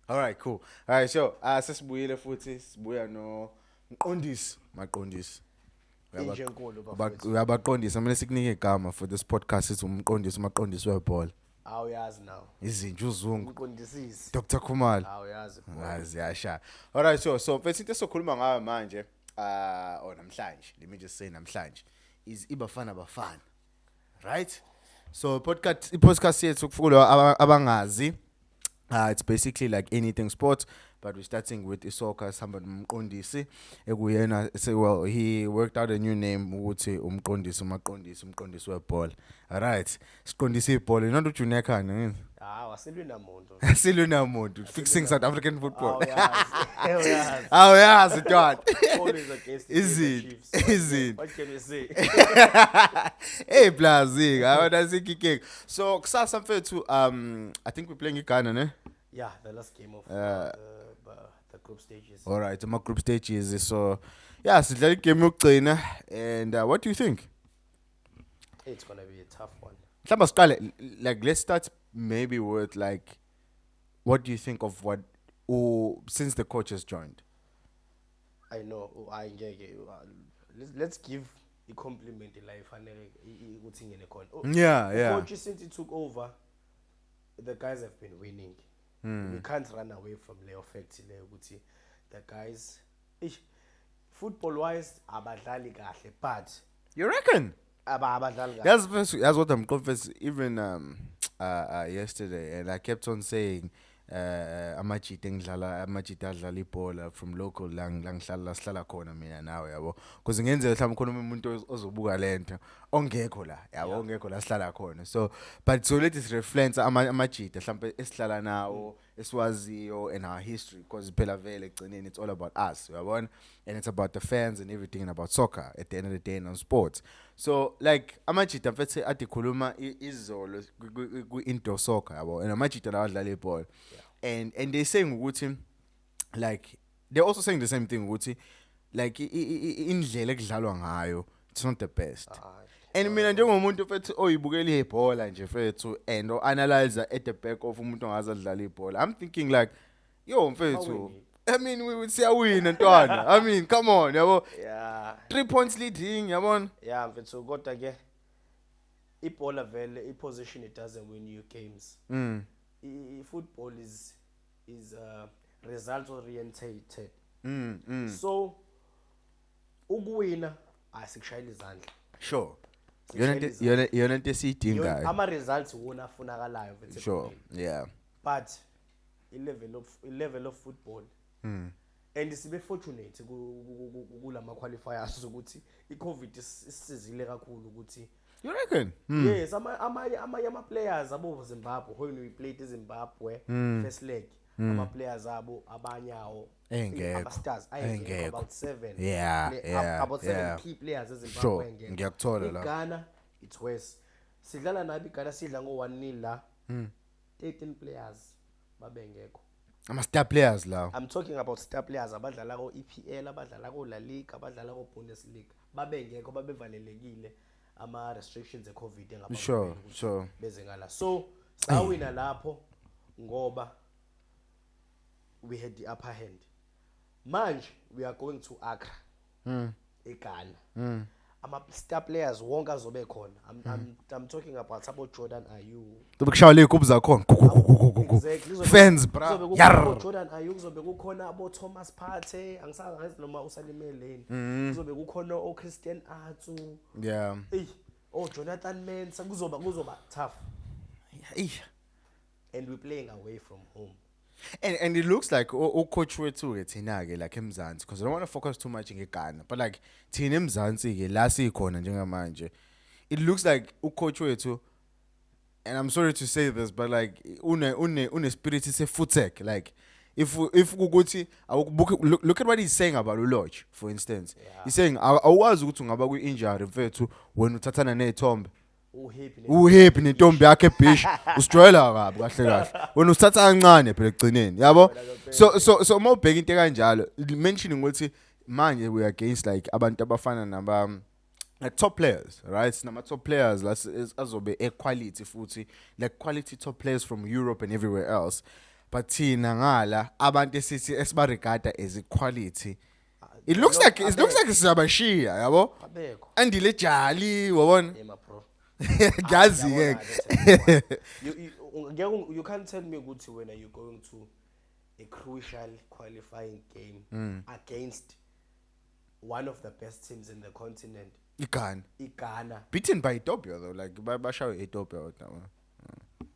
All right, cool. All right, so sesibuyile futhi sibuya no maqondisi. Injenkulu bafowethu. Uyabaqondisa kumele sikunike igama for this podcast sithi umaqondisi webhola. Awuyazi now. Izinja uzungu. Umqondisisi. Dr. Khumalo. Awuyazi boy. Ziyasha. All right, so mfethu into sokhuluma ngayo manje namhlanje. Let me just say namhlanje is Bafana. Right? So podcast yethu kufulo abangazi. It's basically like anything sports, but we're starting with soccer. Somebody umqondisi ekuyena say well he worked out a new name ukuthi umqondisi webhola. All right. Siqondisi ibhola not ujuneka ngini. Wasilwina muntu. Asilwina muntu fixing South African football. Awuyazi. Awuyazi dad. Always against the Chiefs. Is it? What can we say? Hey Blazi, I want to see kick. So kusasa mfethu I think we're playing Ghana, ne? Yeah, the last game of the group stages. All right, my group stages. So yeah, sidlala game yokugcina and what do you think? It's going to be a tough one. Mhlawumbe siqale like let's start maybe with like what do you think of what since the coach has joined? I know I ngeke let's give a compliment life ukuthi ngene khona. Yeah. Coach since he took over the guys have been winning. We can't run away from the fact ukuthi the guys football wise abadlali kahle but You reckon? abadlali kahle. That's what I'm confessing even yesterday and I kept on saying amajita adlala ibhola from local la ngihlala sihlala khona mina nawe yabo because ngenzeka mhlawumbe khona umuntu ozobuka lento ongekho la yabo ongekho la sihlala khona so but so let us reflect amajita mhlawumbe esihlala nawo esiwaziyo in our history because phela vele egcineni it's all about us yabona and it's about the fans and everything and about soccer at the end of the day and on sports so like amajita mfethu adikhuluma izolo ku indoor soccer yabo and amajita la adlala ibhola and they're saying ukuthi like they're also saying the same thing ukuthi like indlela ekudlalwa ngayo it's not the best and mina njengomuntu mfethu oyibukela ibhola nje mfethu and analyze at the back of umuntu ongaze adlala ibhola I'm thinking like yo mfethu I mean we would siyawina ntwana I mean come on yabo Yeah. 3 points leading yabona Yeah, mfethu kodwa ke ibhola vele iposition it doesn't win you games. Football is result oriented. So ukuwina asikushayela izandla. sure yona into esiyidingayo Ama results wona afunakalayo mfethu. sure yeah But level of football and sibe fortunate kulama qualifiers ukuthi iCovid isizile kakhulu ukuthi you reckon yes ama players abo Zimbabwe when we played Zimbabwe first leg ama players abo abanyawo aba stars ayengekho about 7 about 7 key players eZimbabwe engekho ngiyakuthola la Ghana it's worse sidlala nabi Ghana sidla ngo 1-0 la 13 players babengekho ama star players la I'm talking about star players abadlala ko EPL abadlala ko La Liga abadlala ko Bundesliga babengekho babevalelekile ama restrictions eCovid engaba sure beze ngala so sawina lapho ngoba we had the upper hand manje we are going to Accra eGhana ama star players wonke azobe khona I'm talking about sabo Jordan Ayew kushaya le group zakhona fans bra yar Jordan Ayew kuzobe kukhona abo Thomas Partey angisangazi noma usalimeleni kuzobe kukhona o Christian Atsu yeah Jonathan Mensah kuzoba tough and we're playing away from home and it looks like coach wethu ke thina ke like eMzansi because I don't want to focus too much in Ghana but like thina eMzansi ke la sikhona njengamanje it looks like coach wethu and I'm sorry to say this but like une spirit se footek like if ukuthi look at what he's saying about Lodge for instance he's saying awazi ukuthi ungaba ku injury mfethu wena uthathana nezithombe uhappy nentombi yakhe bish usijwayela kabi kahle wena usithatha kancane phela egcineni yabo so mawubheka into kanjalo mentioning ukuthi manje we are against like abantu abafana naba like top players right nama top players azobe equality futhi like quality top players from Europe and everywhere else but thina ngala abantu esithi esibaregada as equality. It They're looks not like siyabashiya yabo. abekho. Andile jali wabona. Ema bro. Gazi ke. You can't tell me ukuthi when are you going to a crucial qualifying game against one of the best teams in the continent. Ghana. Beaten by Ethiopia though, like bashawe Ethiopia now.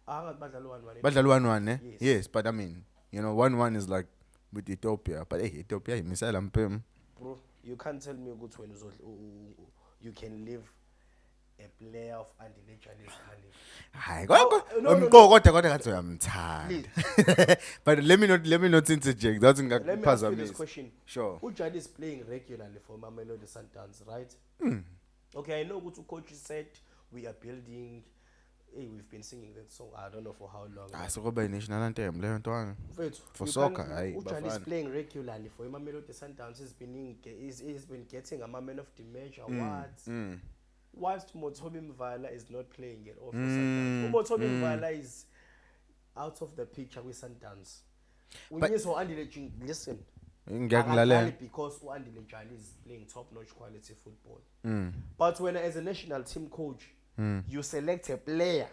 Badlala 1-1. Badlala 1-1, eh? Yes, but I mean, 1-1 is like with Ethiopia, but hey, Ethiopia misala mpem. Bro, you can't tell me ukuthi when you can leave a player of Andy-Chali's caliber. Hayi, kodwa ngathi uyamthanda. But let me not interject. That's Let me ask you this question. Sure. Ujali is playing regularly for Mamelodi Sundowns, right? Okay, I know what coach said. We are building. Hey, we've been singing that song. I don't know for how long. So go by national anthem, for soccer. Ujali is playing regularly for Mamelodi Sundowns. He's been getting a Man of the Match awards. Whilst Motobi Mvala is not playing it all for Sundowns. Motobi Mvala is out of the picture with Sundowns. Listen. Because Andy Lejali is playing top-notch quality football. But when as a national team coach, you select a player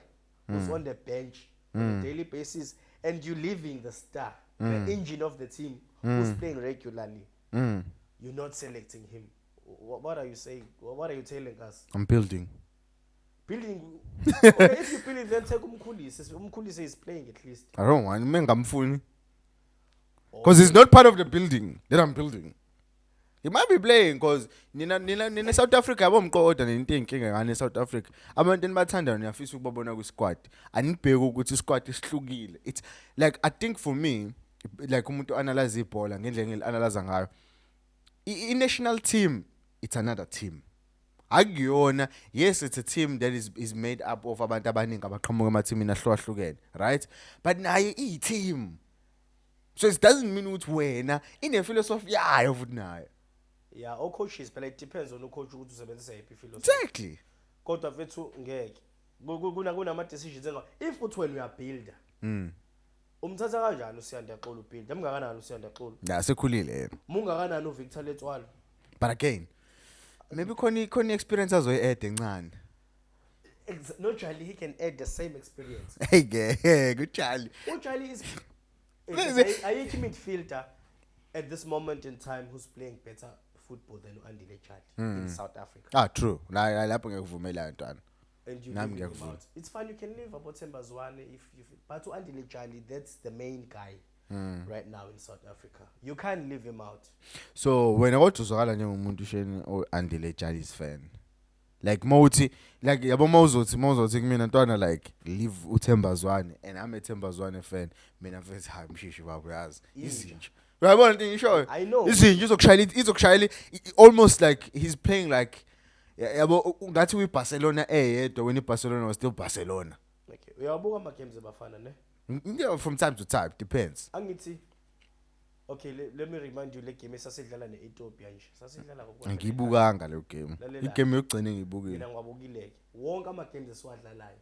who's on the bench on a daily basis and you're leaving the star, the engine of the team who's playing regularly, you're not selecting him. What are you saying? What are you telling us? I'm building. Okay, if you build, then take Umkhulisi. Umkhulisi is playing at least. I don't want him. Because he's not part of the building that I'm building. He might be playing because nina South Africa abomqoda nento enkinga ngane South Africa. Abantu enibathanda niyafisa ukubabona ku squad. Anibheke ukuthi squad isihlukile. It's like I think for me like umuntu analyze ibhola ngendlela ngilianalyze ngayo. I-national team it's another team. Akuyona, yes, it's a team that is made up of abantu abaningi abaqhamuka emathimini ahlukahlukene, right? But nayo i-team. So it doesn't mean ukuthi wena ine philosophy yayo futhi nayo. Yeah, all coaches, but it depends on the coach ukuthi usebenzisa iphi philosophy. Exactly. Kodwa vethu ngeke. Kunama decisions enga if uthi wena uyabuilder. Umthatha kanjani uSiyanda Xolo ubuilder? Mungakanani uSiyanda Xolo? Yeah, sekhulile yena. Mungakanani uVictor Letswalo? But again, maybe khona experience azoyi-add encane. No, Charlie, he can add the same experience. Hey, good Charlie. Oh, Charlie is a midfielder at this moment in time who's playing better football than Andy Lechard in South Africa. True. Lapho ngekuvumela ntwana. And you leave him out. It's fine, you can leave about Tembazwane but to Andy Lechard, that's the main guy right now in South Africa. You can't leave him out. So when I go to Zogala njengomuntu sheni o Andy Lechard's fan. Like Moti, like yabo mawuzothi kumina ntwana like leave uThembazwane and I'm a Thembazwane fan. Mina mfethu hayi mshishi babo yazi. Izinja. Uyabona into ngisho? I know. Izinja izokushayela almost like he's playing like yabo ngathi uyiBarcelona eyedwa when iBarcelona was still Barcelona. Okay. Uyabuka ama games eBafana ne? Yeah, from time to time depends. Angithi okay, let me remind you le game esasidlala neEthiopia nje. Sasidlala kokona. Ngiyibukanga le game. Igame yokugcina ngiyibukile. Mina ngwabukileke. Wonke ama games esiwadlalayo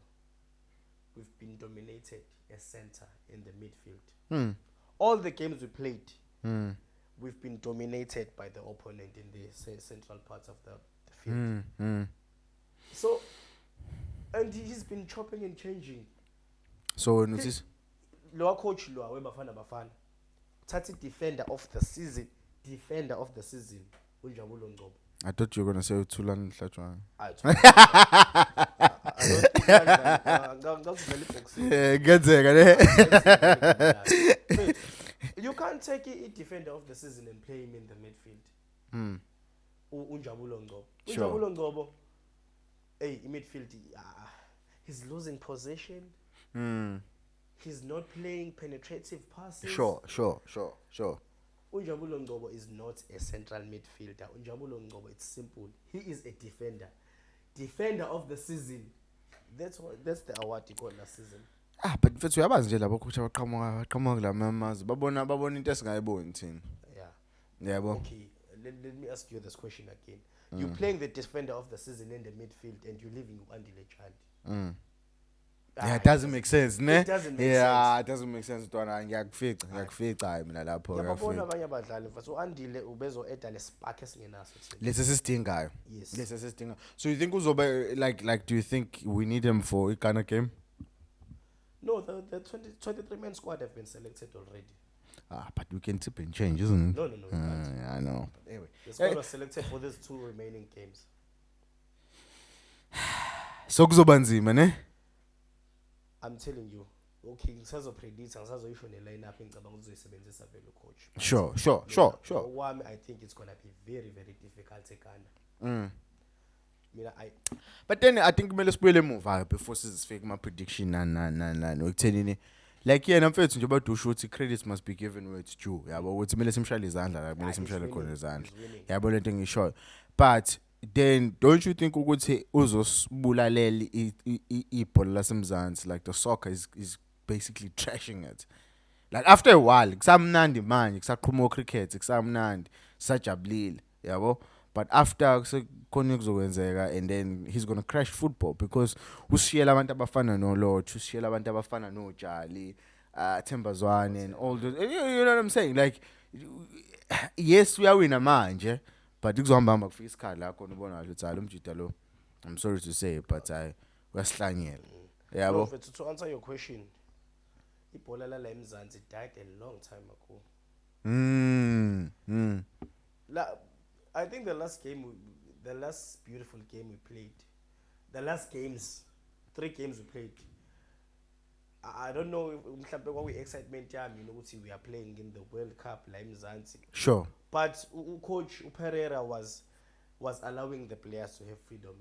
we've been dominated as center in the midfield. All the games we played, we've been dominated by the opponent in the central part of the field. So, and he's been chopping and changing. So notice lower coach lower Bafana. Tati defender of the season. Unjabulo Ngcobo. I thought you were gonna say Thulan Hlatshwana. You can't take a defender of the season and play him in the midfield. Unjabulo Ngcobo. Unjabulo Ngcobo. Hey, in midfield, he's losing possession. He's not playing penetrative passes. Sure. Unjabulo Ngcobo is not a central midfielder. Unjabulo Ngcobo, it's simple. He is a defender. Defender of the season. That's the award he got last season. But mfethu uyabazi nje labo coach abaqhamuka kula mamazi babona into esingayiboni thina. Yeah. Okay, let me ask you this question again. You're playing the defender of the season in the midfield and you're leaving Andy Lechard. Yeah, it doesn't make sense, ne? It doesn't make Yeah, sense. it doesn't make sense. Ngiyakufika hayi mina lapho Yababona abanye abadlali mfethu uandile ubezo eda lespark esingenaso thina. Lesisidingayo. Yes. Lesisidingayo. So you think uzobe like do you think we need him for Ghana game? No, the 23 man squad have been selected already. But we can tip and change, isn't it? No. Yeah, I know. But anyway. The squad was selected for these 2 remaining games. So kuzoba nzima, ne? I'm telling you. Okay, ngisazopredict ngisazoyisho ne-lineup engicabanga uzoyisebenzisa vele coach. Sure. One, I think it's going to be very, very difficult eGhana. But then I think kumele sibuyele emuva before sizifike kuma prediction na ekuthenini like yena mfethu nje badusho ukuthi credit must be given where it's due yabo ukuthi kumele simshale izandla la kumele simshale khona izandla yabo lento engishoyo but then don't you think ukuthi uzosibulalela ibhola lasemzansi like the soccer is basically trashing it like after a while kusamnandi manje kusaqhuma cricket kusamnandi sajabulile yabo. But after kukhona kuzokwenzeka and then he's going to crash football because usiyela abantu abafana noLotho usiyela abantu abafana noJali Thembazwane and all those you know what I'm saying like yes uyawina manje but kuzohamba kufika isikhathi la khona ubona ukuthi lo mjida lo I'm sorry to say but uyasihlanyela yabo. No, to answer your question ibhola la eMzansi died a long time ago. I think the last beautiful game we played, the last 3 games we played, I don't know if we excitement we are playing in the World Cup la eMzansi. Sure. But coach Pereira was allowing the players to have freedom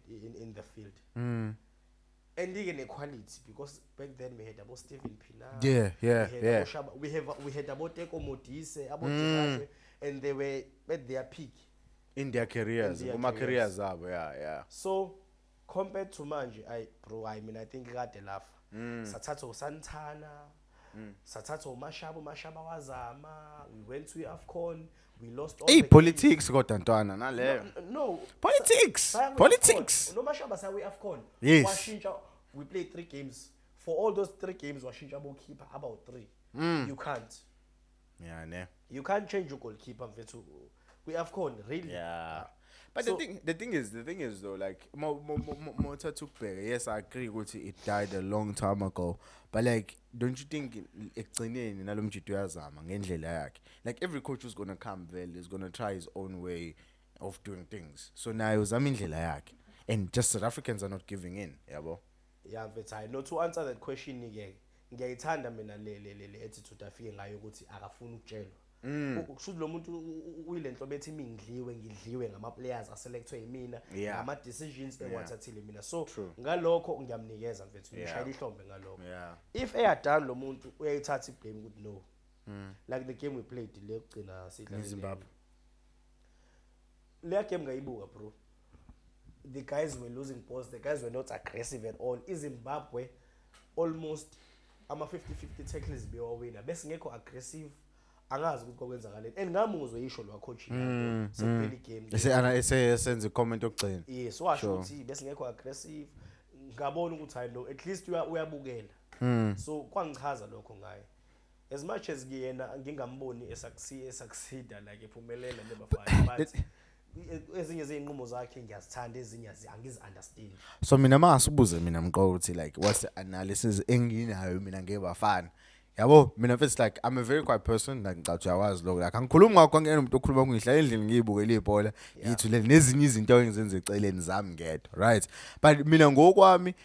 in the field. And again equality because back then we had about Stephen Pina. Yeah. We had about Teko Modise, about and they were at their peak in their careers. Yeah. So compared to manje, I think I got the laugh. Sathatho Santana, Sathatho Mashaba wazama. We went to AFCON. We lost all the politics got Antwana nale. No. Politics. No Mashaba sa we AFCON. Yes. We played 3 games. For all those 3 games, Washinja goalkeeper about 3. You can't. Yeah, ne. You can't change your goalkeeper. We AFCON, really. Yeah. But so, the thing is though, like yes, I agree with it died a long time ago. But like, don't you think like every coach who's gonna come is gonna try his own way of doing things. So now and just South Africans are not giving in, yeah, bro. Yeah, but I know to answer that question again. Ngiyayithanda mina le attitude afike ngayo ukuthi akafuni ukutshelwa. Kushuthi lo muntu uyilento bethi ngidliwe ngama players aselectwe yimina ngama decisions engiwathathile mina. So ngalokho ngiyamnikeza mfethu ngishayela ihlombe ngalokho. If eyadana lo muntu uyayithatha iblame ukuthi no. Like the game we played le kugcina sidla eZimbabwe. Le game ngayibuka bro. The guys were losing balls, the guys were not aggressive at all. Zimbabwe almost ama 50-50 tackles bewawina bese ngekho aggressive angazi ukuthi kokwenzakaleni and ngamuzwe yisho lo coach sepheli game esenze comment okugcina yes washo ukuthi bese ngekho aggressive ngabona ukuthi hayi no at least uyabukela so kwangichaza lokho ngaye as much as ngiyena ngingamboni esucceed like ephumelela neBafana but ezinye zezinqumo zakhe ngiyazithanda ezinye angizi understand. So mina masibuze mina mqoka ukuthi like what's the analysis enginayo mina ngeBafana yabo mina first like I'm a very quiet person like ngicathu yawazi lokho like angikhulumi ngakho ngene umuntu okhuluma ngihlala endlini ngiyibukela ibhola ngithule nezinye izinto engizenze eceleni zami ngedwa right but mina ngokwami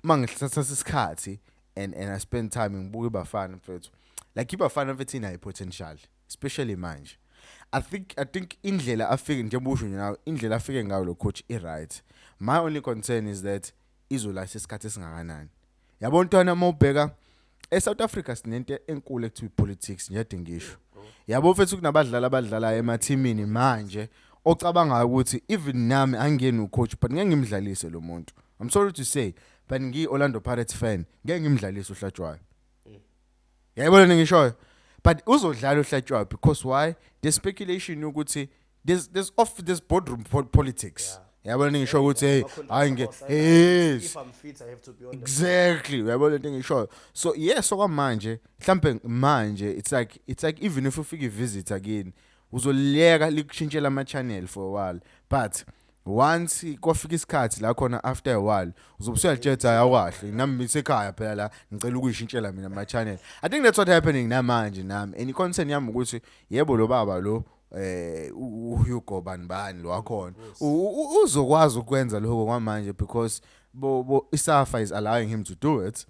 mangihlatha isikhathi and I spend time ngibuka iBafana mfethu like iBafana mfethu ina potential especially manje. I think indlela afike njengoba usho now indlela afike ngayo lo coach right. My only concern is that izola isikhathi esingakanani. Yabo ntwana mawubheka eSouth Africa sinento enkulu ekuthiwa politics nje ngisho. Yabo mfethu kunabadlali abadlala emathimini manje ocabanga ukuthi even nami angiyena ucoach but ngeke ngimdlalise lo muntu. I'm sorry to say but ngi Orlando Pirates fan ngeke ngimdlalise uHlatshwayo. Yayibona ngishoyo. But uzodlala uHlatshwayo because why? There's speculation ukuthi there's boardroom politics. Yabona ngisho ukuthi hey hayi if yes I'm fit I have to be on the field. exactly uyabona into ngisho so yes okwamanje mhlambe manje it's like even if ufika ivisit again uzoleka likushintshela ama channel for a while but once kwafika isikhathi la khona after a while uzobusuyalithetha awakahle nami isekhaya phela la ngicela ukuyishintshela mina ama channel I think that's what happening namanje nami and concern yami ukuthi yebo lo baba lo Hugo banibani lo wakhona uzokwazi ukwenza lokho kwamanje because Isafa is allowing him to do it.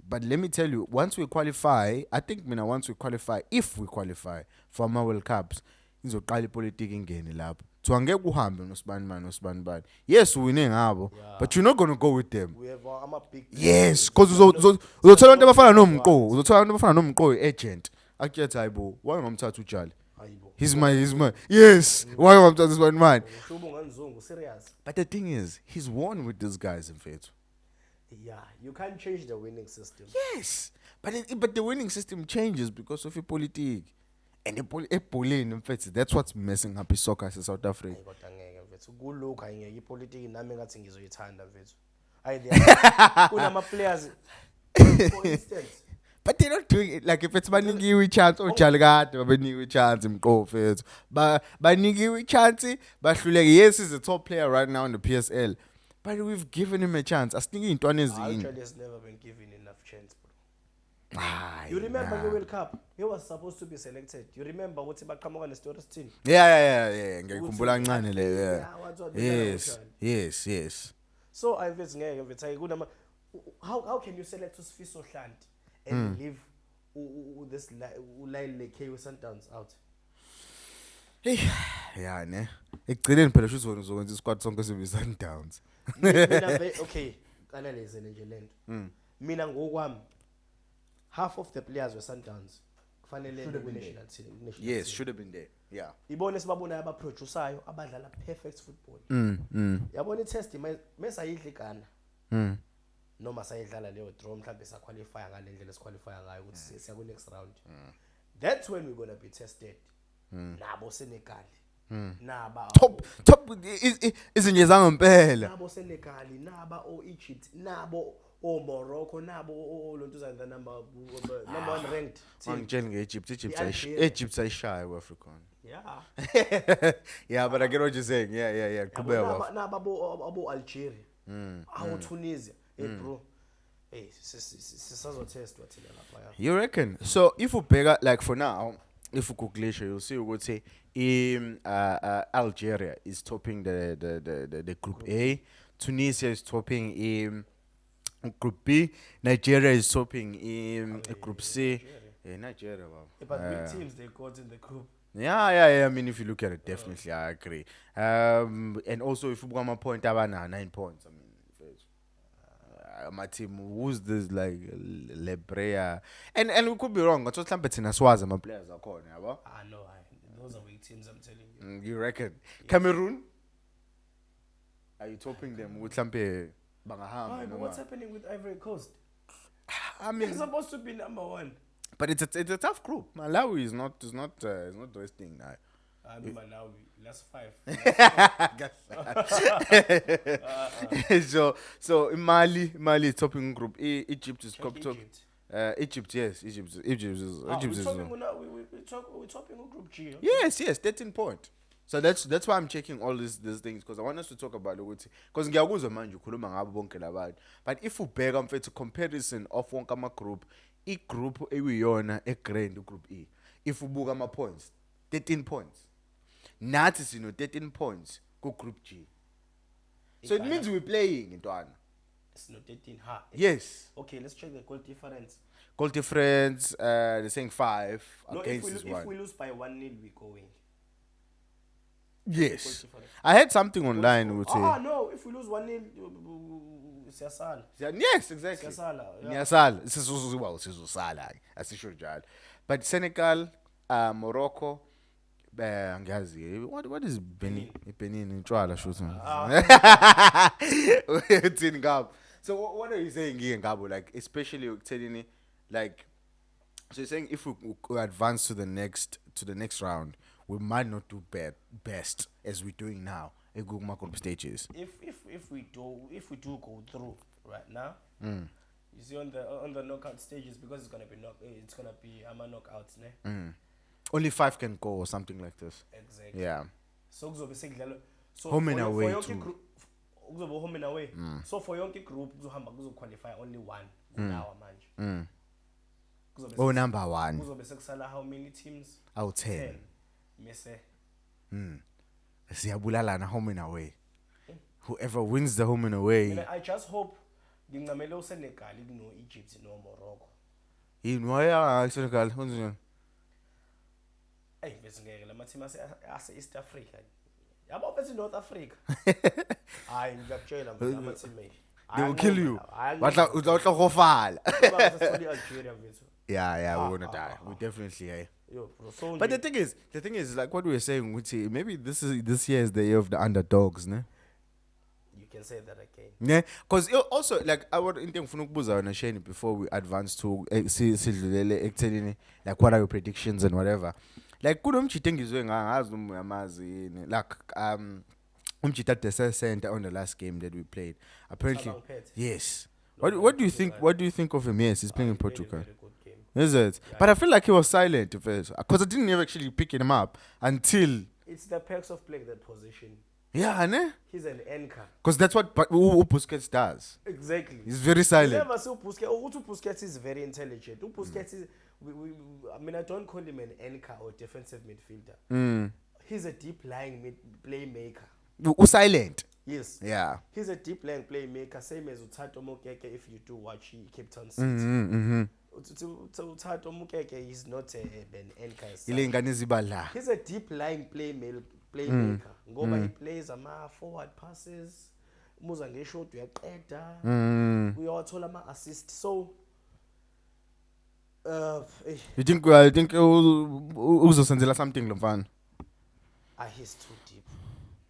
But let me tell you, once we qualify, I think once we qualify, if we qualify for our World Cups, izoqala ipolitiki ingene lapho. So angeke uhambe nosibani. Yes, winning ngabo, but you're not going to go with them. We have I'm a big yes, because uzothola abantu abafana nomqo, uzothola abantu abafana nomqo agent. Akuyetha hayibo, why ngomthatha utshali? He's my yes, why ngomthatha this one man? Serious. But the thing is, he's won with these guys in fact. Yeah, you can't change the winning system. Yes, but the winning system changes because of politics. And bullying, in fact, that's what's messing up soccer in South Africa. Kulokho ayingeke ipolitiki nami ngathi ngizoyithanda mfethu. Kunama players for instance. But they're not doing it like if it's baningiwe chance ojali kade babeniwe chance imqofu yethu. Banigiwe chance bahluleke. Yes, he's a top player right now in the PSL. But we've given him a chance. Asithingi intwana ezinye. Actually has never been given enough chance, bro. You remember the World Cup? He was supposed to be selected. You remember what baqhamuka ne-stories team? Yeah. Ngiyikhumbula kancane le. Yes. So I visit ngeke mfethu kunama how can you select uSifiso Hlanti and leave this Lyle KU Sundowns out? Hey, yeah ne. Ekugcineni phela sho uzokwenza isquad sonke sibe Sundowns. Mina okay, analyze nje lento. Mina ngokwami half of the players were Sundowns. Kufanele win national team. Yes, should have been there. Yeah. Ibone sibabona abaproduceryo abadlala perfect football. Yabona itest mesayidla iGhana. Noma sayidlala leyo draw mhlambe sa qualify ngale ndlela esiqualify ngayo ukuthi siya ku next round. That's when we're going to be tested. Nabo Senegal. Naba top izinje zangempela. Nabo Senegal, naba o Egypt, nabo o Morocco, nabo o lontuzana number 1 ranked team. Angitshela ngeEgypt ayishaya eAfrica. Yeah. Yeah, but I get what you're saying. Yeah. Naba abo Algeria. Abo Tunisia. Hey bro. Hey, sisazotest wathina lapha. You reckon? So if we bigger like for now, if we calculate, you'll see we would say Algeria is topping the group A, Tunisia is topping group B, Nigeria is topping group C. Nigeria, wow. But big teams they got in the group. Yeah. I mean, if you look at it, definitely, I agree. And also, if you got my point, I 9 points. I mean, my team, who's this like Lebrea, and we could be wrong. But some Swazi, my players are calling. No, those are weak teams. I'm telling you. You reckon? Yes. Cameroon? Are you topping them with some Bangaham? What's happening with Ivory Coast? I mean, it's supposed to be number 1. But it's a tough group. Malawi is not wasting now. I mean, Malawi last 5. So in Mali is topping group A. Egypt is top. Egypt, yes. Egypt is. We're topping group G. Okay? Yes, 13 points. So that's why I'm checking all these things because I want us to talk about it. Because ngiyakuzwa manje ukhuluma ngabo bonke labantu. But if ubheka mfethu comparison of wonke ama group, group ekuyiyona egrand group E. If ubuka ama points, 13 points. Nathi sino 13 points ku group G. So it means we're playing intwana. It's not 13 Yes. Okay, let's check the goal difference. Goal difference, they're saying 5 against this one. If we lose by 1-0, we're going. Yes. I heard something online which no, if we lose 1-0, siyasala. Yes, exactly. Siyasala. Siyasala. Asisho. But Senegal, Morocco, what is Benin? Benin in Chwala shooting. So what are you saying here, Gabo? Like especially telling me, like, so you're saying if we advance to the next round, we might not do best as we're doing now, group stages. If we do go through right now, you see on the knockout stages, because it's gonna be knockouts, ne? Only 5 can go or something like this. Exactly. Yeah. So kuzobe sekudlalwa Home and for away yonke too. group kuzobe home and away. So for yonke group kuzohamba qualify only one kunawa manje. Oh, number 1 Kuzobe sekusala how many teams? out 10. Mese Siyabulalana home and away. Whoever wins the home and away. I just hope ngingamele uSenegal kuno Egypt no Morocco. In why Senegal? Hey, bese ngeke lama team ase East Africa. Yabo bese North Africa. Hayi ngiyakutshela mfana ama teammate. They will kill you. Utla gofala. Algeria mfethu. Yeah, we're gonna die. We definitely, yeah. Yo, bro, so But the thing is, like what we were saying, maybe this year is the year of the underdogs, ne? You can say that again. Yeah, because also like I want into kubuza on Shane before we advance to like what are your predictions and whatever. Like umchitengizwe ngazi umyamazi like umchita the center on the last game that we played. Apparently, yes. What do you think? What do you think of him? Yes, he's playing in Portugal. Very good game. Is it? Yeah. But I feel like he was silent first because I didn't actually pick him up until. It's the perks of playing that position. Yeah, ne? He's an anchor. Because that's what Busquets does. Exactly. He's very silent. You never see Busquets is very intelligent. Busquets is. I don't call him an anchor or defensive midfielder. He's a deep lying playmaker. Silent. Yes. Yeah. He's a deep lying playmaker, same as Utato Mokeke if you do watch Cape Town City. Utato Mokeke is not an anchor. He's a deep lying playmaker. Ngoba he plays forward passes. Muza ngesho uyaqeda. Uyawathola ama assist. So you think uzosenzela something lo mfana? He's too deep.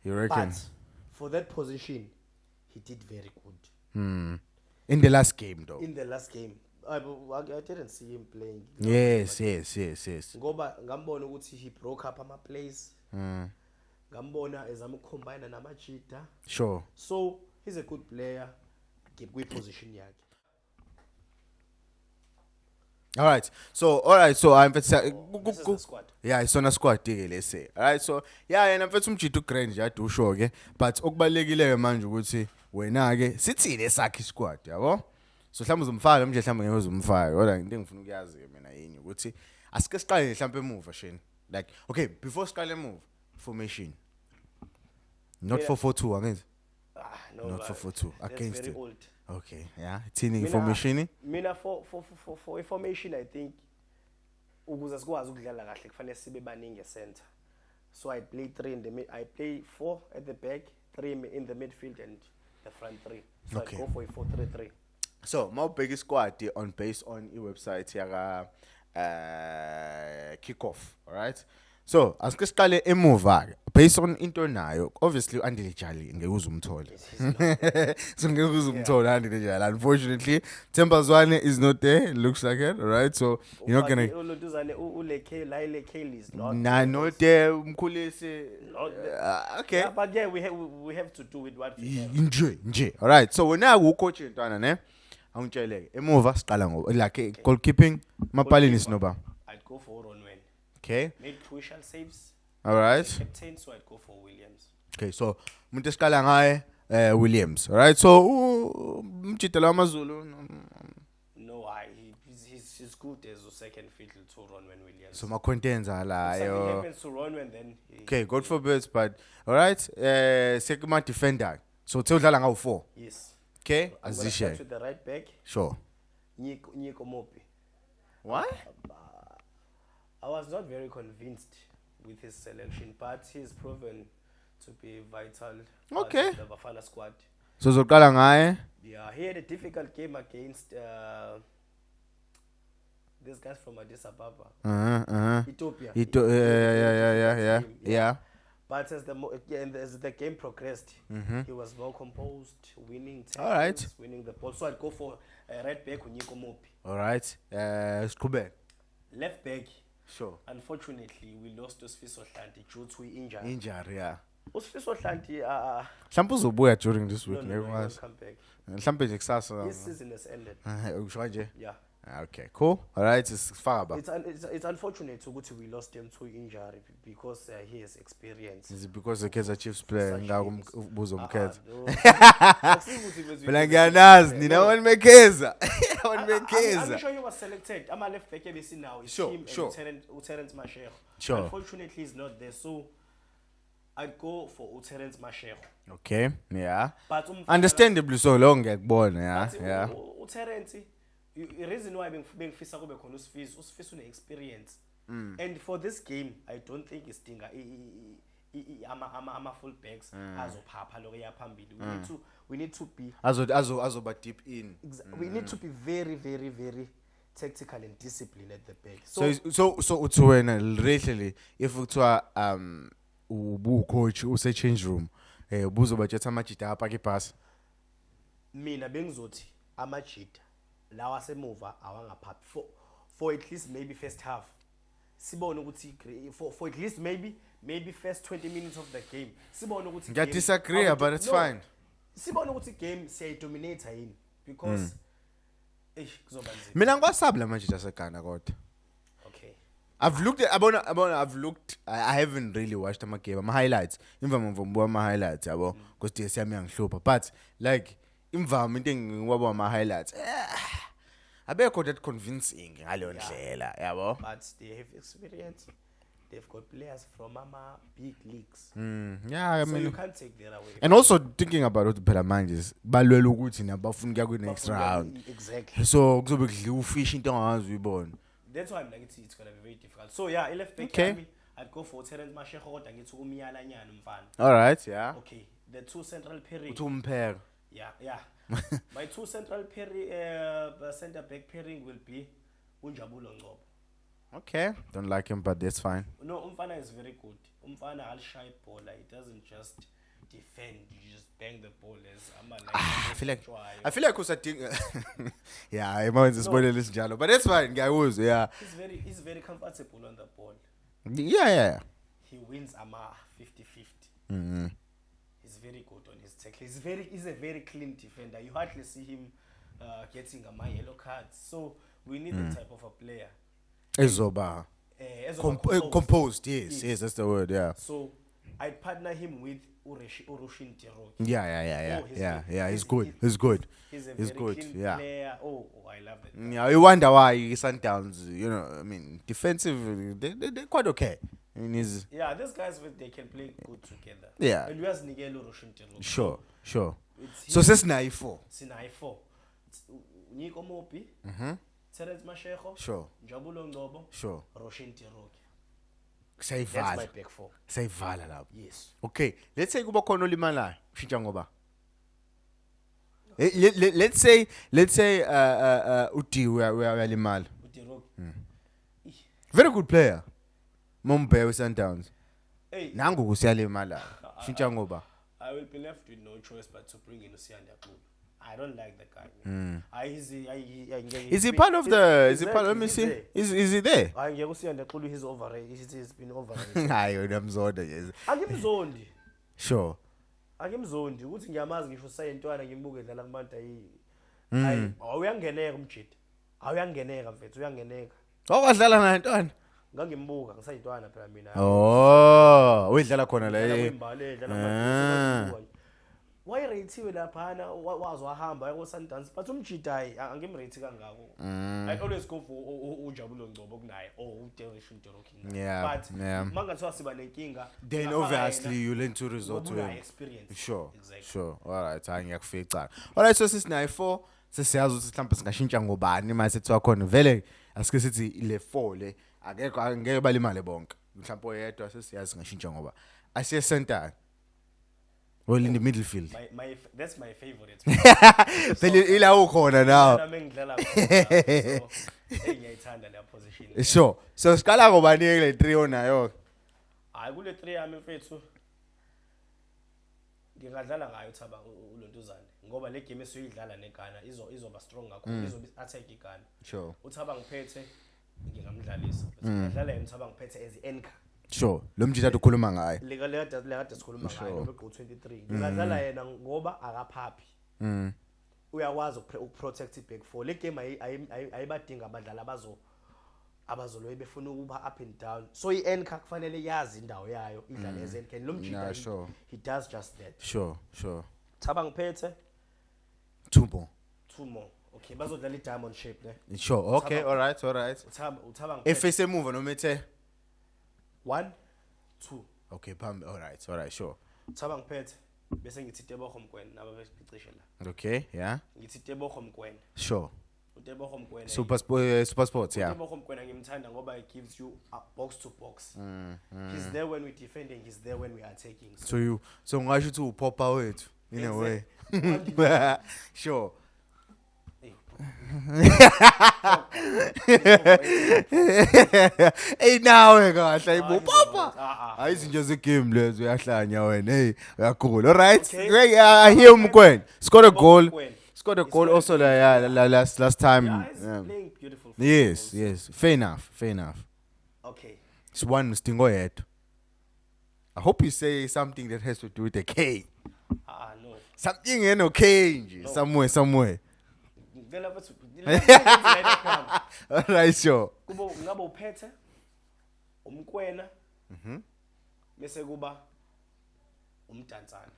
You reckon? But for that position, he did very good. In the last game, though. In the last game, I didn't see him playing. Yes. Ngoba ngambona ukuthi he broke up ama plays. Ngambona ezama combine namachita. Sure. So he's a good player. Keep good position yakhe. All right. So I'm this is the squad. Yeah, it's on a squad, let's say. All right. So yeah, and I'm umchitu grand ja to show ke, but okubalekile manje ukuthi wena ke sithile sakhe squad, yabo? So mhlawumbe uzumfaka manje mhlawumbe ngeke uzumfaka, kodwa into engifuna ukuyazi ke mina yini ukuthi asike siqale mhlawumbe move Shane. Like okay, before siqale move, formation. Not 4-4-2, angithi? No, not 4-4-2 against very it. old. Okay, yeah. Teaming formation. Mina for information I think ukuze sikwazi ukudlala kahle kufanele sibe baningi center. So I play 3 in the mid. I play 4 at the back, 3 in the midfield and the front 3. So okay. I go for a 4-3-3. So my biggest squad based on your website yaga kickoff, all right? So asike siqale emuva based on into nayo obviously uAndile Jali ngeke uzumthola. So ngeke uzumthola uAndile Jali. Unfortunately Themba Zwane is not there, it looks like it, all right? So you're not going to not there umkhulisi. Okay. Yeah, but yeah, we have to do with what we have. Nje. All right. So wena ucoach ntwana ne? Awuntshele emuva siqala ngoba like goalkeeping mapalini sinoba. I'd go for Ronwen. Okay. Made crucial saves. All right. Captain, so I'd go for Williams. Okay, so umuntu esiqala ngaye Williams. All right. So umchitela amaZulu. No, he's good as a second fiddle to Ronwen Williams. So makhontenza la yo. Something happens to Ronwen then. Okay, God forbid, but all right. Second defender. So udlala ngawo 4. Yes. Okay, I'm going to start with the right back. Sure. Nico Mopi. Why? I was not very convinced with his selection, but he's proven to be vital. Okay. The Bafana squad. So zoqala ngaye. Yeah, he had a difficult game against these guys from Addis Ababa. Ethiopia. Yeah. But as the game progressed, he was well composed, winning tackles, all right, winning the ball. So I'd go for right back Nico Mopi. All right. Skube. Left back. Sure. Unfortunately, we lost Osfiso Hlanti due to injury. Injury, yeah. usifiso hlanti mhlawumbe uzobuya during this week no, ngekwazi come back. mhlawumbe nje kusasa His season has ended. usho nje Yeah. okay cool all right sifaka ba It's unfortunate ukuthi we lost him to injury because he has experience. is it because the Kaizer Chiefs player ngakubuza umkhetha mina Mina ngiyanazi nina wanimekeza wanimekeza I'm sure he was selected. Ama left back ebesi now is Sure, him sure. and Terence Mashego. Sure. Unfortunately he's not there, so I'd go for Terence Mashego. okay yeah But understandably so long ngiyakubona yeah Terence the reason why bengifisa kube khona usifiso une experience. And for this game I don't think isidinga ama full backs azophapha lokho yaphambili. We need to be azoba deep in we need to be very very very tactical and disciplined at the back. So uthi wena lately if kuthiwa ubu coach use change room ubuzoba jetha amajita apha ke pass mina bengizothi amajita lawa semuva awangaphaphi for at least maybe first half sibone ukuthi for at least maybe first 20 minutes of the game sibone ukuthi ngiya disagree but it's fine sibone ukuthi game siyadominate yini because kuzoba nzima mina ngwasabi la majita segana kodwa okay I've looked I haven't really watched ama game ama highlights imvama mvumbu ama highlights yabo because DSM yangihlupha but like imvama into engiwabo ama highlights abekho that convincing ngaleyo ndlela yabo but they have experience. They've got players from big leagues. Yeah, I so mean you can't take that away. And also thinking about what phela manje balwela ukuthi nabafuna kuya ku next round. Exactly. So kuzobe kudliwa ufish into angazi uyibona. That's why I'm like it's going to be very difficult. So yeah, left back okay. I'd go for Terence Mashego kodwa ngithi umyala nyana umfana. All right, yeah. Okay, the two central pairing. Uthumpheka. Yeah. My two central pairing center back pairing will be Unjabulo Ngcobo. Okay, don't like him but that's fine. No, umfana is very good. Umfana al shy baller. He doesn't just defend, you just bang the ball I feel like yeah, I might just spoil this jalo, but that's fine, guy was yeah. He's very comfortable on the ball. Yeah. He wins 50-50. He's very good on his tackle. He's a very clean defender. You hardly see him getting yellow cards. So we need that type of a player. Ezoba. Composed, yes, that's the word, yeah. So I'd partner him with Urushin Teroki. Yeah, he's good. He's a very good, clean yeah. player. Oh, I love that. Yeah, you wonder why Sundowns, I mean, defensive, they're quite okay. I mean, these guys, they can play good together. Yeah. And we have Nigel Urushin Teroki. Sure. So it's Naifo. Nico Mopi. Terence Mashego. Sure. Njabulo Ngcobo. Sure. Roshin Teroki. That's my back four. Sayivala lapho. Yes. Okay, let's say kuba khona olimalayo. Ushintsha ngoba. Let's say Uti uyalimala. Uteroki. Very good player. Mombe with Sundowns. Hey. Nangu kusiyalimala. Ushintsha ngoba. I will be left with no choice but to bring in Usianda Klub. I don't like the guy. Is he part of the? Is he part? Let me see. Is he there? He's overrated. He's been overrated. Hayi wena mzondo yes. Angimzondi. Sure. Angimzondi ukuthi ngiyamazi ngisho sayintwana ngimbuke edlala kubantu hayi awuyangeneka umjidi. Awuyangeneka mfethu uyangeneka. Owudlala naye ntwana? Ngangimbuka ngisayintwana phela mina. Oh, uyidlala khona la. Imbali edlala why rate laphana wazi wahamba yako Sundowns but umjida angimrate kangako. I always go for uJabulo Ngcobo kunaye or uTerence Teroki. Yeah, but mangathiwa siba nenkinga then obviously you learn to resort to him. Experience. Sure. Exactly. All right, ngiyakufica. All right, so sisinayi 4 sesiyazi ukuthi mhlawumbe singashintsha ngobani mase kuthiwa khona vele asike sithi ile 4 le angeke balimale bonke. Mhlawumbe oyedwa sesiyazi singashintsha ngoba asiye center. Well, in the middle field. That's my favorite. Ila ukhona now. Sure. So skala ngobani kule 3 onayo? Hayi kule 3 yami mfethu. Ngingadlala ngayo Thaba uLontuzane ngoba le game esiyidlala neGhana izoba strong kakhulu, izoba attack iGhana. Sure. uThaba ngiphethe ngingamdlalisa. Ngingadlala uThaba ngiphethe as anchor. Sure. Lo mjita ukhuluma ngaye. lekade sikhuluma ngayo lo go 23 ngizadlala yena ngoba akaphaphi uyakwazi ukuprotect iback four le game ayibadinga abadlali abazolobe befuna ukuba up and down so i-anchor kufanele yazi indawo yayo idlale as anchor lo mjita he does just that. Sure. Thaba ngiphethe Two more. okay bazodlala i-diamond shape ne. Sure. Okay. All right. Uthaba ngiphethe If move on umethe 1 2 okay, phambi. All right. Sure. Thaba ngiphethe bese ngithi Tebogo Mkwena naba besipicishe la. Okay, yeah. Ngithi Tebogo Mkwena. Sure. uTebogo Mkwena Super Sports, yeah. uTebogo Mkwena ngimthanda ngoba he gives you a box to box. He's there when we're defending, he's there when we're attacking. So ngasho uthi upopper wethu in a way. Sure. Hey nawe kahle ayibopapa ayizinto zegame lezo uyahlanya wena hey uyakhula. All right, I hear Mkwena scored a goal also last time. Playing beautiful football. Yes, fair enough. Okay, It's one stingo yet. I hope you say something that has to do with the K. No, Something in okay nje somewhere. All right, sure. kubo ngabe uphethe umkwena bese kuba umdantsane.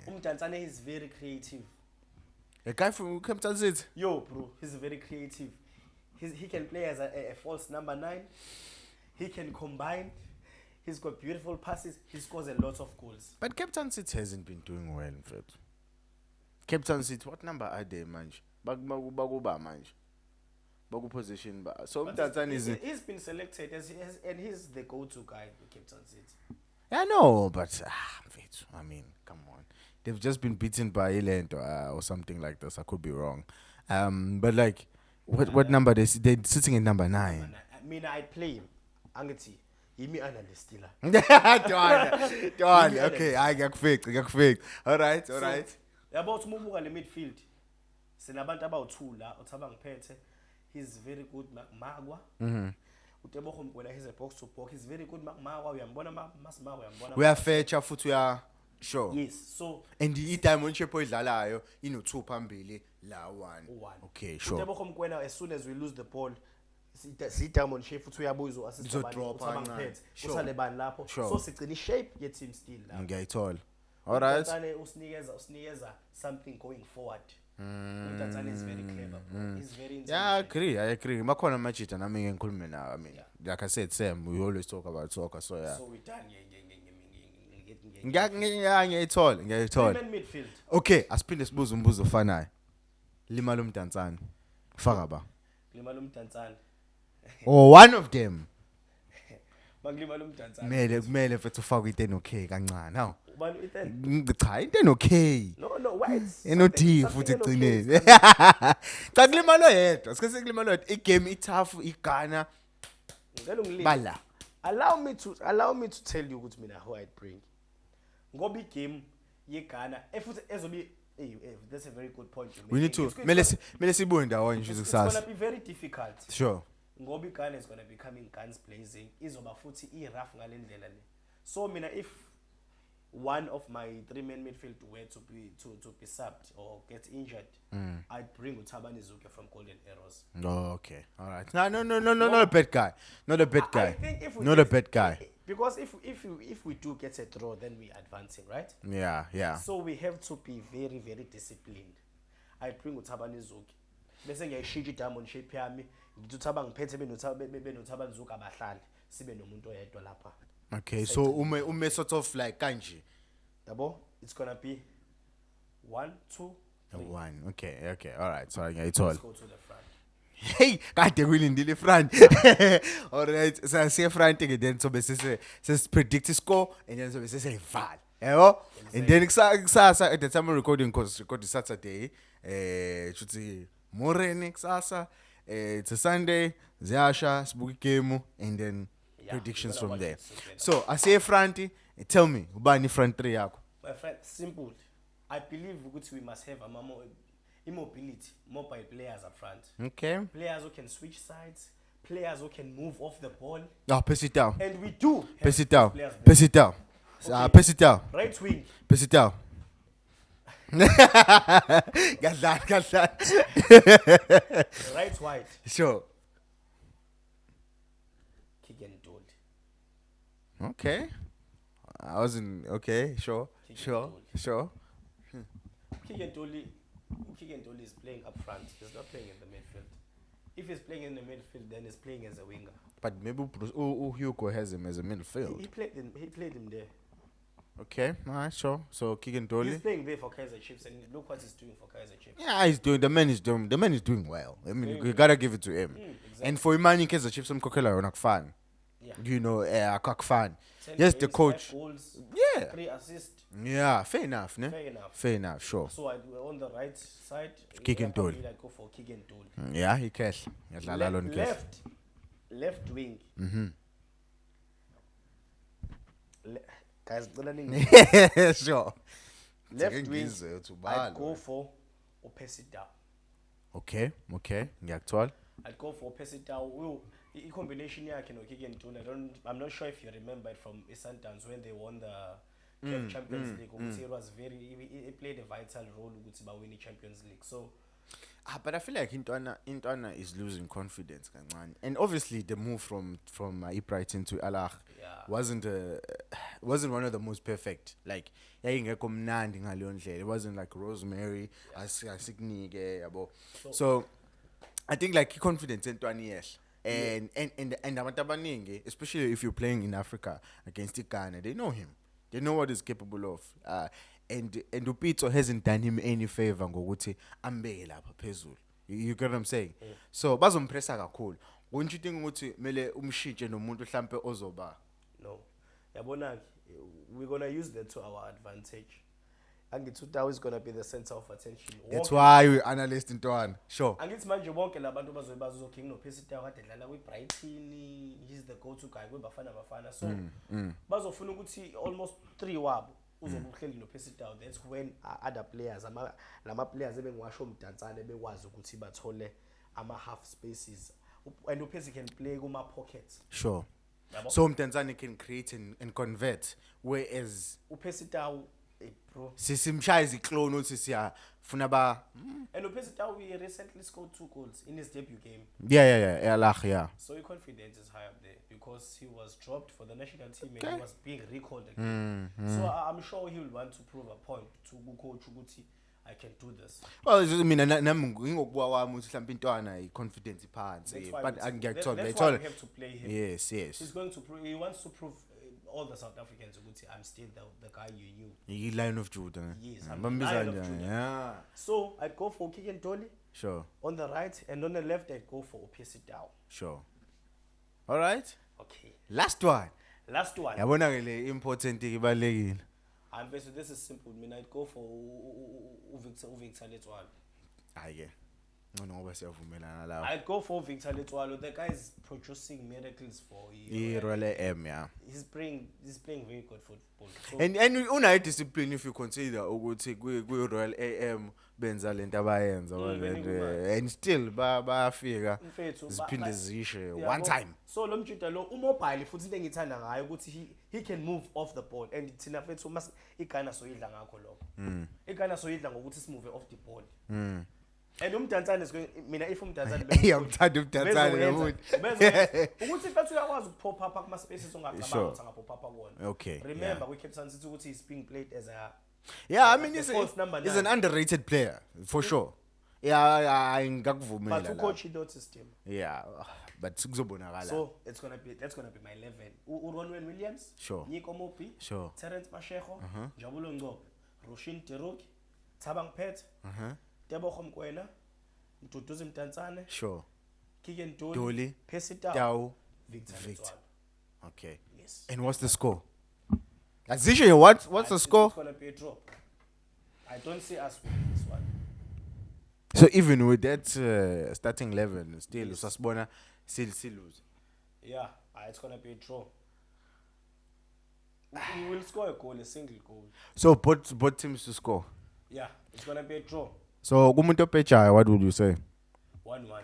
Umdantsane is very creative. A guy from Capital City. Yo bro, he's very creative. He can play as a false number 9. He can combine. He's got beautiful passes. He scores a lot of goals. But Captain City hasn't been doing well, in fact. Captain City, what number are they, manje? Baguba manje. Bagu position ba. So Mtanzani is he's been selected and he's the go-to guy with Captain City. Yeah, I know, but I mean, come on. They've just been beaten by Ireland or something like this. I could be wrong. But like what number they're sitting in number 9. I mean, I'd play him. Angeti. Yimi Analyst stila. Done. Okay, I got faked. All right. Yabo umubuka le midfield. Sinabantu abawu2 la uthaba ngiphethe. He's very good Magwa. uTebogo Mkwena he's a box to box. He's very good Magwa. Uyambona Magwa uyambona. We are fetcha futhi uya sure. Yes. So and the diamond shape oyidlalayo ino2 phambili la 1. Okay, sure. uTebogo Mkwena as soon as we lose the ball si diamond shape futhi uyabuza assist uthaba ngiphethe. Usale bani lapho. So sigcina shape ye team still la. Ngiyayithola. All right. Utanzane usinikeza something going forward. Utanzane is very clever. He's very intelligent. Yeah, I agree. Makhona machita nami ngikhulume nawe. I mean, like I said, Sam, we always talk about soccer, so yeah. So we done ngiyayithola. Midfield. Okay, asiphinde sibuze umbuzo ofanayo. Limalo Mdantsane. Faka ba. Limalo Mdantsane. Or one of them. Maglimalo Mdantsane. Kumele mfethu ufake into okay kancane. Hawu. Ubani iten? Cha, into okay. No, why? Eno D futhi egcineni. Cha kulimalo yedwa. Sikese kulimalo yedwa. Igame itough iGhana. Ngicela ungilinde. Bala. Allow me to tell you ukuthi mina how I'd bring. Ngoba igame yeGhana efuthi ezobe that's a very good point. We need to mele sibuye ndawonye nje kusasa. It's going to be very difficult. Sure. Ngoba iGhana is going to be coming guns blazing. Izoba futhi rough ngalendlela le. So mina if one of my 3-man midfield were to be subbed or get injured, I'd bring Utabani Zuke from Golden Arrows. Oh, okay. All right. No, not a bad guy. Not a bad guy. I think if we not a bad guy. Because if we do get a draw, then we're advancing, right? Yeah. So we have to be very, very disciplined. I bring Utabani Zuke. Bese ngiyayishintsha diamond shape yami. Ngithi uthaba ngiphethe benothaba Zuke abahlali. Sibe nomuntu oyedwa lapha. Okay, so ume sort of like kanji. Yabo, it's gonna be 1, 2, 3. 1. Okay. All right. So it's all. Let's go to the front. Hey, kade kwilindile front. All right. So see front again then so bese predict score and then so bese val. Yabo? And then kusasa at the time of recording cause record Saturday, chuthi morning kusasa, it's a Sunday, ziyasha sibuka game and then predictions from there. So I say front, tell me, ubani front 3 yakho? My friend, simple. I believe we must have a immobility, mobile players up front. Okay. Players who can switch sides, players who can move off the ball. No, pass it down. And we do. Pass it down. Players Pass it down. Okay. Pass it down. Right wing. Pass it down. Got that. Right wide. Sure. Keegan Dole. Okay. I wasn't okay. Sure. Keegan Dole is playing up front. He's not playing in the midfield. If he's playing in the midfield, then he's playing as a winger. But maybe Hugo has him as a midfield. He played him there. Okay, alright, sure. So Keegan Dole. He's playing there for Kaiser Chiefs, and look what he's doing for Kaiser Chiefs. Yeah, the man is doing well. I mean, you gotta give it to him. Exactly. And for Imani Kaiser Chiefs, I'm not fan. Yeah. You know, a cock fan. 10 Yes, games, the coach. 5 goals, Yeah. 3 assists. Yeah, fair enough, ne? Fair enough. Sure. So on the right side, Keegan Dole. I go for Keegan Dole. Yeah, he cash. Left wing. Guys, Sure. left wing. I'd go for Opesita. Okay. Ngiyakuthola. I'd go for Opesita. The combination here can Keegan Dole. I'm not sure if you remember it from Sundowns when they won the Champions League. It was he played a vital role in winning Champions League. So. But I feel like Intwana is losing confidence, and obviously the move from Brighton to Al wasn't one of the most perfect. Like it wasn't like Rosemary, so I think like confidence in Intwana, yes. And abantu abaningi, especially if you're playing in Africa against Ghana, they know him. They know what he's capable of. And Upito hasn't done him any favor ngokuthi ambeke lapha phezulu. You get what I'm saying? So bazompressa kakhulu. Won't you think ukuthi mele umshintshe nomuntu mhlambe ozoba? No. Yabona, we're going to use that to our advantage. Angithi Utawu is going to be the center of attention. That's why we analyst Ntwana. Sure. Angithi manje bonke labantu bazoking no Pesita kade dlala kwiBrighton, he's the go-to guy kwiBafana. So bazofuna ukuthi almost 3 wabo uzobuhleli no Pesita. That's when other players lama players ebengiwasho umdansane bekwazi ukuthi bathole ama half spaces, and uPesi can play kuma pockets. Sure. So Mtanzania can create and convert, whereas uPesita bro. Sisimshaya iziclone uthi siyafuna ba. And uPesita we recently scored 2 goals in his debut game. Yeah. So your confidence is high up there because he was dropped for the national team and he was being recalled again. So I'm sure he will want to prove a point to coach Uguti. I can do this. Well, I mean, ngingokubwa wami ukuthi mhlawumbe Intwana i-confidence iphansi, but that's why we have to play him. Yes. He's going to he wants to prove all the South Africans Uguti, I'm still the guy you knew. Lion of Judah. Yes, I'm the Lion of Judah. Yeah. So I'd go for Keegan Dole. Sure. On the right, and on the left I'd go for Pesita. Sure. All right. Okay. Last one. Yabona ke le important ibalekile. And basically this is simple. I mean, I'd go for Victor Letwalo. I'd go for Victor Letwalo. The guy is producing miracles for Royal AM, yeah. He's playing very good football. So And una discipline if you consider ukuthi kwi Royal AM benza lento abayenza and still bayafika ziphinde zishe one time. So lo mjida lo umobile futhi into engithanda ngayo ukuthi he can move off the ball, and thina fethu mas iGhana soyidla ngakho lokho. iGhana soyidla ngokuthi simove off the ball. And umdansane is going, mina if umdansane ngiyamthanda umdansane ukuthi fethu uyakwazi ukupop up kuma spaces ongacabanga ukuthi angapop up kuwona. Okay. Remember we kept saying ukuthi he's being played as a I mean he's an underrated player for sure. Yeah, ngakuvumela. But coach he noticed him. Yeah, but kuzobonakala. So that's gonna be my 11. Uronwen Williams, sure. Nico Mopi, sure. Terence Mashego, Jabulo Ngcobo, Rushin Teruk, Thabang Pet, Tebogo Mkwena, Mduduzi Mdantsane, sure. Keegan Dole, Pesita, Victor. Okay. Yes. And what's the score? Azisha, what's the score? It's gonna be a drop. I don't see us winning this one. So even with that starting 11, still Sasbona still lose. Yeah, it's gonna be a draw. We will score a single goal. So both teams to score. Yeah, it's gonna be a draw. So Gumunto Pecha, what would you say? 1-1.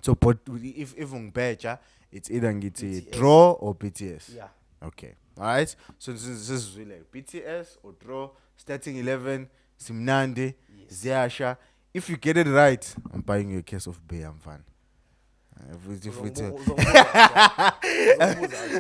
So but if ungibeja, it's either ngithi BTS. draw or BTS. Yeah. Okay. Alright. So this is really BTS or draw, starting 11, Simnandi, Yes. Ziyasha. If you get it right, I'm buying you a case of beer, I'm fine. If we tell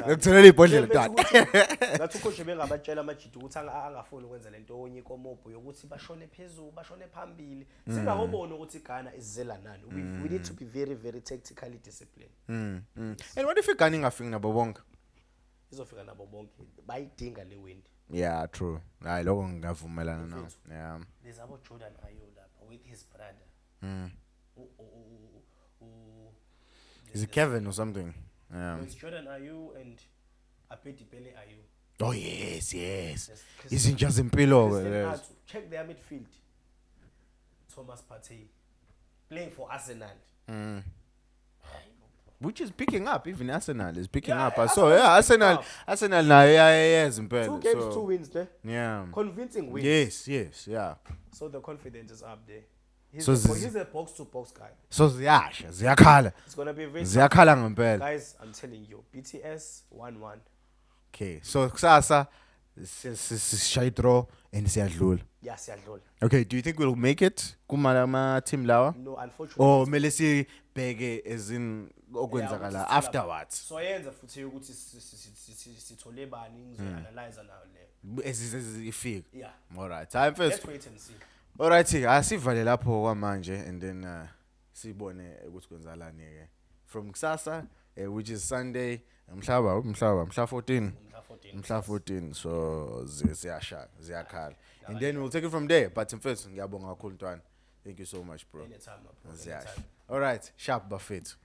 ngitholela ibhodlela dad. Ngathi ucoach bengabatshela amajidi ukuthi angafuni ukwenza lento onye ikomobo yokuthi bashone phezulu bashone phambili singakubona ukuthi iGhana izela nani. We need to be very very tactically disciplined. And what if iGhana ingafiki nabo bonke? Izofika nabo bonke bayidinga le win. Yeah, true. Hayi lokho ngingavumelana nawo. Yeah. There's abo Jordan Ayew lapha with his brother. Is it Kevin or something? No, it's Jordan Ayew and Apeti Pele Ayew. Oh yes. Izinja zempilo. Check their midfield. Thomas Partey playing for Arsenal. Which is picking up, even Arsenal is picking up. I Arsenal saw, is Arsenal now, yes, Two games, 2 wins there. Yeah. Convincing wins. Yes, yeah. So the confidence is up there. He's a box-to-box guy. So ziyakhala. It's gonna be very ziyakhala ngempela. Guys, I'm telling you, BTS 1-1. Okay, so kusasa sishaya draw and siyadlula. Yeah, siyadlula. Okay, do you think we'll make it kuma team lawa? No, unfortunately. Or mele sibheke as in okwenzakala afterwards. So yenza futhi ukuthi sithole bani ngizoanalyze nayo le. Ezifika. Yeah. All right. Time first. Let's wait and see. All right, asivale lapho kwamanje and then sibone ukuthi kwenzakalani ke. From kusasa, which is Sunday, mhla 14. Mhla 14, so ziyakhala. And then we'll take it from there. But first, ngiyabonga kakhulu Ntwana. Thank you so much, bro. Anytime, bro. All right, sharp Buffett.